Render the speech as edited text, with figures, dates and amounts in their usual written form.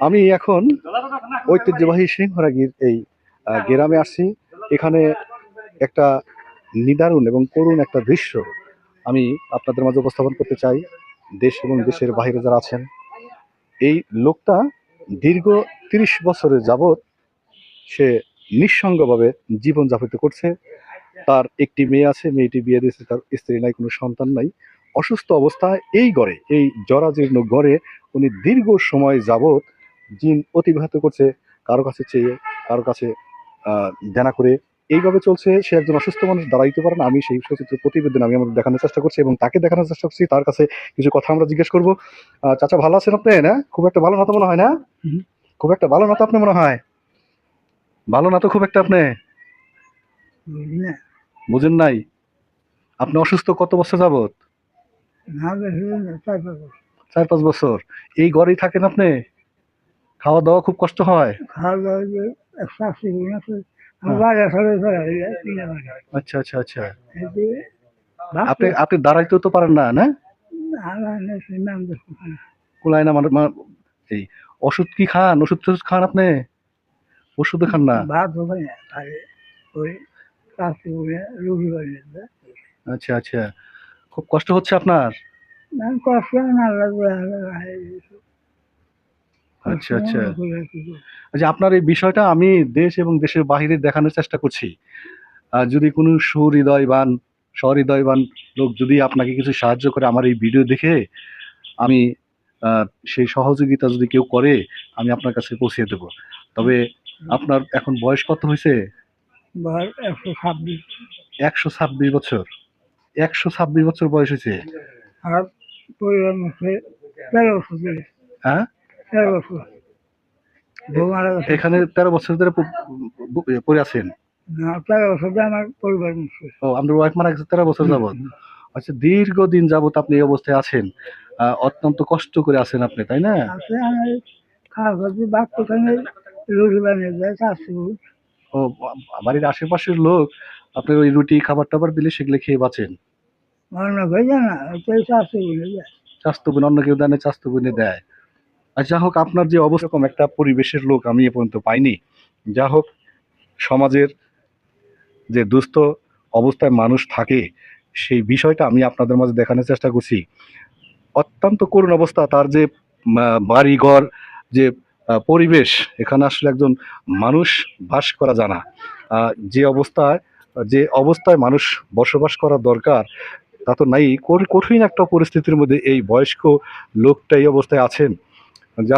আমি এখন ঐতিহ্যবাহী সিংহরাগীর এই গ্রামে আসছি। এখানে একটা নিদারুণ এবং করুণ একটা দৃশ্য আমি আপনাদের মাঝে উপস্থাপন করতে চাই। দেশ এবং দেশের বাইরে যারা আছেন, এই লোকটা দীর্ঘ 30 বছরের যাবৎ সে নিঃসঙ্গভাবে জীবন যাপিত করছে। তার একটি মেয়ে আছে, মেয়েটি বিয়ে দিয়েছে, তার স্ত্রী নাই, কোনো সন্তান নাই। অসুস্থ অবস্থায় এই গড়ে, এই জরাজীর্ণ গড়ে উনি দীর্ঘ সময় যাবৎ দিন অতিবাহিত করছে, কারো কাছে চেয়ে, কারো কাছে দেনা করে। এইভাবে চলছে। সে একজন অসুস্থ মানুষ, দাঁড়াইতে পারে না। আমি সেই সচিত্র প্রতিবেদন আমি আমাদের দেখানোর চেষ্টা করছি এবং তাকে দেখানোর চেষ্টা করছি। তার কাছে কিছু কথা আমরা জিজ্ঞেস করবো। চাচা, ভালো আছেন আপনি? না, খুব একটা ভালো না তো মনে হয়। না, খুব একটা ভালো না তো আপনি মনে হয়? ভালো না তো খুব একটা আপনি? বুঝেন নাই? আপনি অসুস্থ কত বছর যাবত? 4-5 বছর। এই ঘরেই থাকেন আপনি? খাওয়া দাওয়া খুব কষ্ট হয়? আচ্ছা আচ্ছা আচ্ছা। আপনি আপনি দাঁড়াইতেও তো পারেন না? না, কুলায় না। এই ওষুধ কি খান? ওষুধ টষুধ খান আপনি? ওষুধও খান না? আচ্ছা আচ্ছা। খুব কষ্ট হচ্ছে আপনার? আচ্ছা আচ্ছা। আচ্ছা, আপনার এই বিষয়টা আমি দেশ এবং দেশের বাহিরে দেখানোর চেষ্টা করছি। যদি কোনো সুহৃদয়বান, সহৃদয়বান লোক যদি আপনাকে কিছু সাহায্য করে আমার এই ভিডিও দেখে, আমি সেই সহযোগিতা যদি কেউ করে, আমি আপনার কাছে পৌঁছে দেব। তবে আপনার এখন বয়স কত হয়েছে? 126 বছর। 126 বছর বয়স হয়েছে। হ্যাঁ, এখানে 13 বছর ধরে পড়ে আছেন? ও, আপনার ওয়াইফ মারা গেছে 13 বছর যাবত। আচ্ছা, দীর্ঘদিন যাবত আপনি এই অবস্থায় আছেন। অত্যন্ত কষ্ট করে আছেন আপনি, তাই না? ও, বাড়ির আশেপাশের লোক আপনার ওই রুটি খাবার টাবার দিলে সেগুলো খেয়ে বাঁচেন? চাস্তো বোন, অন্য কেউ দেয় না, চাস্তো বোনে দেয়। আচ্ছা, হোক, আপনার যে অবস্থা, এরকম একটা পরিবেশের লোক আমি এ পর্যন্ত পাইনি। যা হোক, সমাজের যে দুস্থ অবস্থায় মানুষ থাকে, সেই বিষয়টা আমি আপনাদের মাঝে দেখানোর চেষ্টা করছি। অত্যন্ত করুণ অবস্থা তার। যে বাড়ি ঘর, যে পরিবেশ, এখানে আসলে একজন মানুষ বাস করা জানা। যে অবস্থায় মানুষ বসবাস করা দরকার তা তো নাই। কঠিন একটা পরিস্থিতির মধ্যে এই বয়স্ক লোকটা এই অবস্থায় আছেন।